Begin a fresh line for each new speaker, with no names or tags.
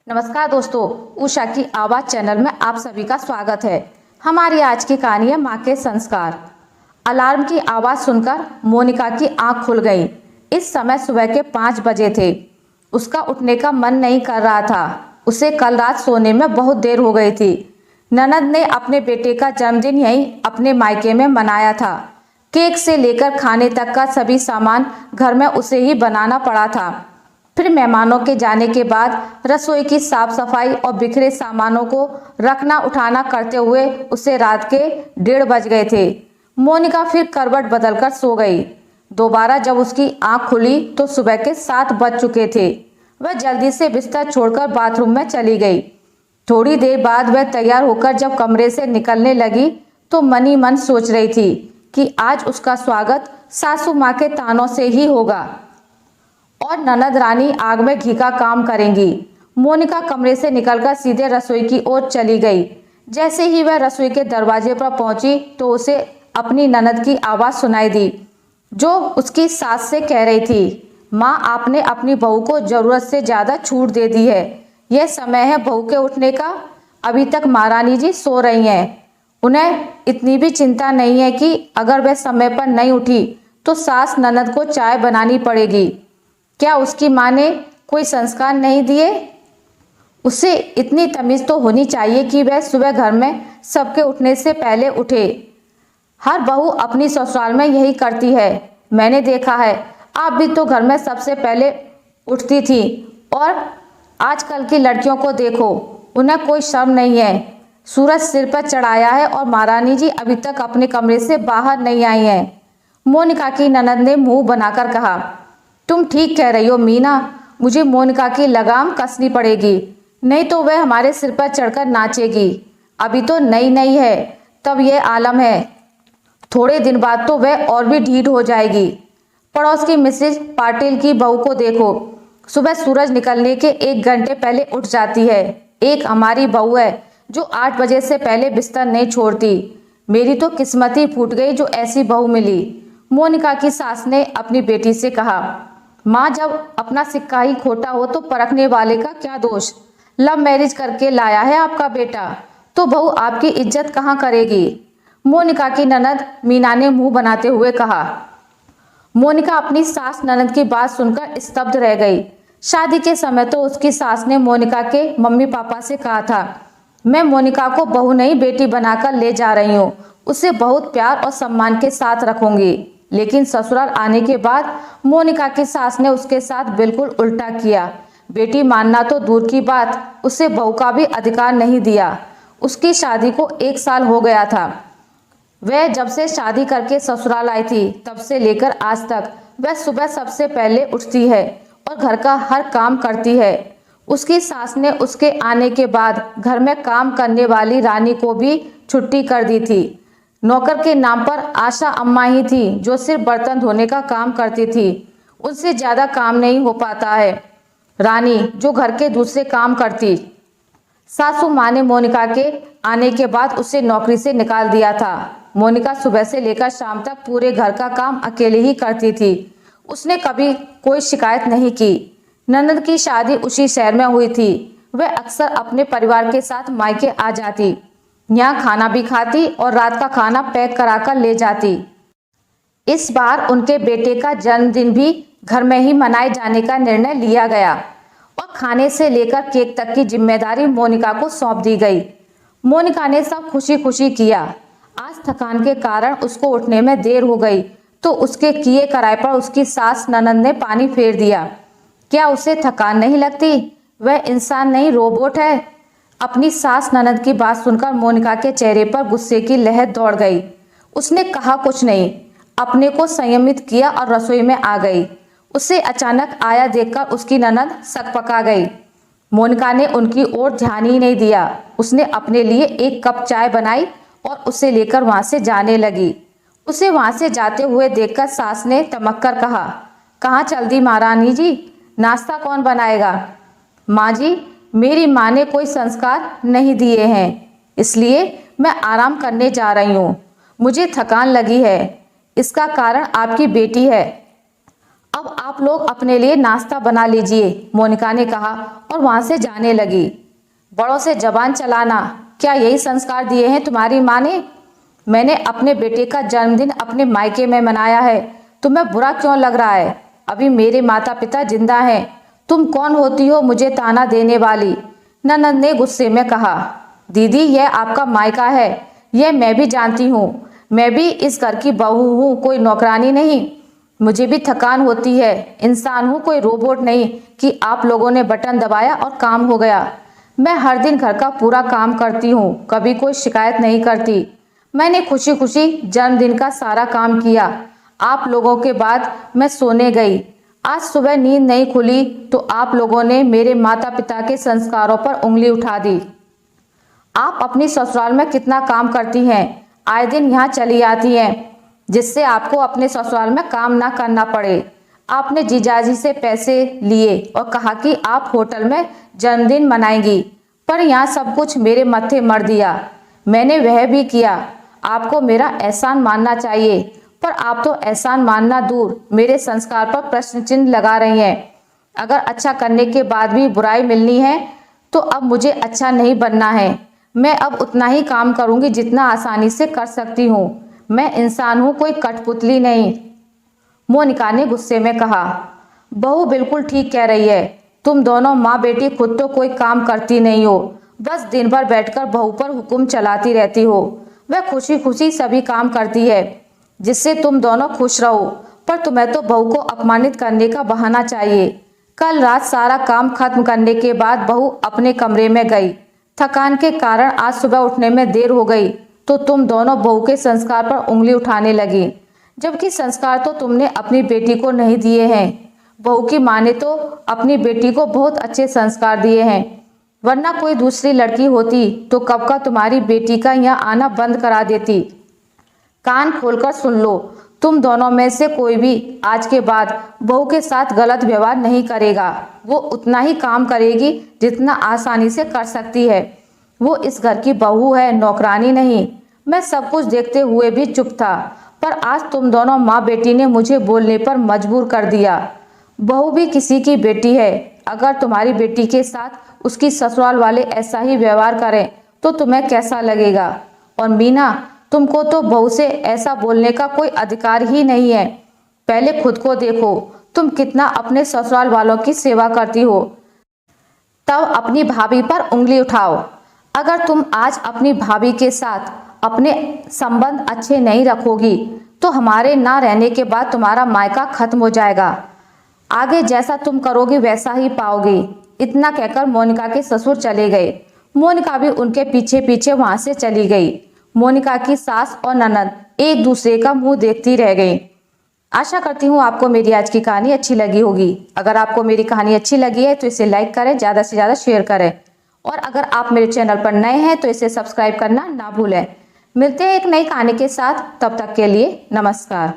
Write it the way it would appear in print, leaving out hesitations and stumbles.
नमस्कार दोस्तों, उषा की आवाज़ चैनल में आप सभी का स्वागत है। हमारी आज की कहानी है माँ के संस्कार। अलार्म की आवाज़ सुनकर मोनिका की आंख खुल गई। इस समय सुबह के 5 बजे थे। उसका उठने का मन नहीं कर रहा था। उसे कल रात सोने में बहुत देर हो गई थी। ननद ने अपने बेटे का जन्मदिन यहीं अपने मायके में मनाया था। केक से लेकर खाने तक का सभी सामान घर में उसे ही बनाना पड़ा था। फिर मेहमानों के जाने के बाद रसोई की साफ सफाई और बिखरे सामानों को रखना उठाना करते हुए उसे रात के 1:30 बज गए थे। मोनिका फिर करवट बदलकर सो गई। दोबारा जब उसकी आंख खुली तो सुबह के 7 बज चुके थे। वह जल्दी से बिस्तर छोड़कर बाथरूम में चली गई। थोड़ी देर बाद वह तैयार होकर जब कमरे से निकलने लगी तो मन ही मन सोच रही थी कि आज उसका स्वागत सासू माँ के तानों से ही होगा और ननद रानी आग में घी का काम करेंगी। मोनिका कमरे से निकलकर सीधे रसोई की ओर चली गई। जैसे ही वह रसोई के दरवाजे पर पहुंची तो उसे अपनी ननद की आवाज़ सुनाई दी, जो उसकी सास से कह रही थी, माँ आपने अपनी बहू को ज़रूरत से ज़्यादा छूट दे दी है। यह समय है बहू के उठने का। अभी तक महारानी जी सो रही हैं। उन्हें इतनी भी चिंता नहीं है कि अगर वह समय पर नहीं उठी तो सास ननद को चाय बनानी पड़ेगी। क्या उसकी माँ ने कोई संस्कार नहीं दिए? उसे इतनी तमीज़ तो होनी चाहिए कि वह सुबह घर में सबके उठने से पहले उठे। हर बहू अपनी ससुराल में यही करती है। मैंने देखा है, आप भी तो घर में सबसे पहले उठती थी। और आजकल की लड़कियों को देखो, उन्हें कोई शर्म नहीं है। सूरज सिर पर चढ़ाया है और महारानी जी अभी तक अपने कमरे से बाहर नहीं आई हैं। मोनिका की ननद ने मुंह बनाकर कहा, तुम ठीक कह रही हो मीना, मुझे मोनिका की लगाम कसनी पड़ेगी, नहीं तो वह हमारे सिर पर चढ़कर नाचेगी। अभी तो नई नई है, तब यह आलम है, थोड़े दिन बाद तो वह और भी ढीठ हो जाएगी। पड़ोस की मिसेज पाटिल की बहू को देखो, सुबह सूरज निकलने के 1 घंटे पहले उठ जाती है। एक हमारी बहू है जो 8 बजे से पहले बिस्तर नहीं छोड़ती। मेरी तो किस्मत ही फूट गई जो ऐसी बहू मिली। मोनिका की सास ने अपनी बेटी से कहा, माँ जब अपना सिक्का ही खोटा हो तो परखने वाले का क्या दोष। लव मैरिज करके लाया है आपका बेटा, तो बहू आपकी इज्जत कहाँ करेगी। मोनिका की ननद मीना ने मुंह बनाते हुए कहा। मोनिका अपनी सास ननद की बात सुनकर स्तब्ध रह गई। शादी के समय तो उसकी सास ने मोनिका के मम्मी पापा से कहा था, मैं मोनिका को बहू नहीं बेटी बनाकर ले जा रही हूँ, उसे बहुत प्यार और सम्मान के साथ रखूंगी। लेकिन ससुराल आने के बाद मोनिका की सास ने उसके साथ बिल्कुल उल्टा किया। बेटी मानना तो दूर की बात, उसे बहू का भी अधिकार नहीं दिया। उसकी शादी को 1 साल हो गया था। वह जब से शादी करके ससुराल आई थी तब से लेकर आज तक वह सुबह सबसे पहले उठती है और घर का हर काम करती है। उसकी सास ने उसके आने के बाद घर में काम करने वाली रानी को भी छुट्टी कर दी थी। नौकर के नाम पर आशा अम्मा ही थी जो सिर्फ बर्तन धोने का काम करती थी। उनसे ज़्यादा काम नहीं हो पाता है। रानी जो घर के दूसरे काम करती। सासू माँ ने मोनिका के आने के बाद उसे नौकरी से निकाल दिया था। मोनिका सुबह से लेकर शाम तक पूरे घर का काम अकेले ही करती थी। उसने कभी कोई शिकायत नहीं की। ननद की शादी उसी शहर में हुई थी। वह अक्सर अपने परिवार के साथ मायके आ जाती, यहाँ खाना भी खाती और रात का खाना पैक कराकर ले जाती। इस बार उनके बेटे का जन्मदिन भी घर में ही मनाए जाने का निर्णय लिया गया और खाने से लेकर केक तक की जिम्मेदारी मोनिका को सौंप दी गई। मोनिका ने सब खुशी खुशी किया। आज थकान के कारण उसको उठने में देर हो गई तो उसके किए कराए पर उसकी सास ननद ने पानी फेर दिया। क्या उसे थकान नहीं लगती? वह इंसान नहीं रोबोट है। अपनी सास ननद की बात सुनकर मोनिका के चेहरे पर गुस्से की लहर दौड़ गई। उसने कहा कुछ नहीं, अपने को संयमित किया और रसोई में आ गई। उसे अचानक आया देखकर उसकी ननद सकपका गई। मोनिका ने उनकी ओर ध्यान ही नहीं दिया। उसने अपने लिए 1 कप चाय बनाई और उसे लेकर वहां से जाने लगी। उसे वहां से जाते हुए देखकर सास ने तमक कर कहा, कहाँ चल दी महारानी जी, नाश्ता कौन बनाएगा। माँ जी, मेरी माँ ने कोई संस्कार नहीं दिए हैं, इसलिए मैं आराम करने जा रही हूँ। मुझे थकान लगी है, इसका कारण आपकी बेटी है। अब आप लोग अपने लिए नाश्ता बना लीजिए, मोनिका ने कहा और वहां से जाने लगी। बड़ों से जबान चलाना, क्या यही संस्कार दिए हैं तुम्हारी माँ ने? मैंने अपने बेटे का जन्मदिन अपने मायके में मनाया है, तुम्हें बुरा क्यों लग रहा है? अभी मेरे माता पिता जिंदा हैं, तुम कौन होती हो मुझे ताना देने वाली? ननद ने गुस्से में कहा। दीदी, यह आपका मायका है, यह मैं भी जानती हूँ। मैं भी इस घर की बहू हूँ, कोई नौकरानी नहीं। मुझे भी थकान होती है, इंसान हूँ, कोई रोबोट नहीं कि आप लोगों ने बटन दबाया और काम हो गया। मैं हर दिन घर का पूरा काम करती हूँ, कभी कोई शिकायत नहीं करती। मैंने खुशी खुशी जन्मदिन का सारा काम किया। आप लोगों के बाद मैं सोने गई। आज सुबह नींद नहीं खुली तो आप लोगों ने मेरे माता पिता के संस्कारों पर उंगली उठा दी। आप अपनी ससुराल में कितना काम करती हैं, आए दिन यहाँ चली आती हैं, जिससे आपको अपने ससुराल में काम ना करना पड़े। आपने जीजाजी से पैसे लिए और कहा कि आप होटल में जन्मदिन मनाएंगी, पर यहाँ सब कुछ मेरे मत्थे मर दिया। मैंने वह भी किया। आपको मेरा एहसान मानना चाहिए, पर आप तो एहसान मानना दूर मेरे संस्कार पर प्रश्न चिन्ह लगा रही हैं। अगर अच्छा करने के बाद भी बुराई मिलनी है तो अब मुझे अच्छा नहीं बनना है। मैं अब उतना ही काम करूंगी जितना आसानी से कर सकती हूँ। मैं इंसान हूँ, कोई कठपुतली नहीं, मोनिका ने गुस्से में कहा। बहू बिल्कुल ठीक कह रही है, तुम दोनों माँ बेटी खुद तो कोई काम करती नहीं हो, बस दिन भर बैठकर बहू पर हुक्म चलाती रहती हो। वह खुशी खुशी सभी काम करती है जिससे तुम दोनों खुश रहो, पर तुम्हें तो बहू को अपमानित करने का बहाना चाहिए। कल रात सारा काम खत्म करने के बाद बहू अपने कमरे में गई। थकान के कारण आज सुबह उठने में देर हो गई तो तुम दोनों बहू के संस्कार पर उंगली उठाने लगी, जबकि संस्कार तो तुमने अपनी बेटी को नहीं दिए हैं। बहू की माँ ने तो अपनी बेटी को बहुत अच्छे संस्कार दिए हैं, वरना कोई दूसरी लड़की होती तो कब का तुम्हारी बेटी का यहाँ आना बंद करा देती। कान खोलकर सुन लो, तुम दोनों में से कोई भी आज के बाद बहू के साथ गलत व्यवहार नहीं करेगा। वो उतना ही काम करेगी जितना आसानी से कर सकती है। वो इस घर की बहू है, नौकरानी नहीं। मैं सब कुछ देखते हुए भी चुप था, पर आज तुम दोनों माँ बेटी ने मुझे बोलने पर मजबूर कर दिया। बहू भी किसी की बेटी है। अगर तुम्हारी बेटी के साथ उसकी ससुराल वाले ऐसा ही व्यवहार करें तो तुम्हें कैसा लगेगा? और मीना, तुमको तो बहू से ऐसा बोलने का कोई अधिकार ही नहीं है। पहले खुद को देखो, तुम कितना अपने ससुराल वालों की सेवा करती हो, तब अपनी भाभी पर उंगली उठाओ। अगर तुम आज अपनी भाभी के साथ अपने संबंध अच्छे नहीं रखोगी तो हमारे ना रहने के बाद तुम्हारा मायका खत्म हो जाएगा। आगे जैसा तुम करोगी वैसा ही पाओगी। इतना कहकर मोनिका के ससुर चले गए। मोनिका भी उनके पीछे पीछे वहां से चली गई। मोनिका की सास और ननद एक दूसरे का मुंह देखती रह गई। आशा करती हूँ आपको मेरी आज की कहानी अच्छी लगी होगी। अगर आपको मेरी कहानी अच्छी लगी है तो इसे लाइक करें, ज़्यादा से ज़्यादा शेयर करें, और अगर आप मेरे चैनल पर नए हैं तो इसे सब्सक्राइब करना ना भूलें। मिलते हैं एक नई कहानी के साथ, तब तक के लिए नमस्कार।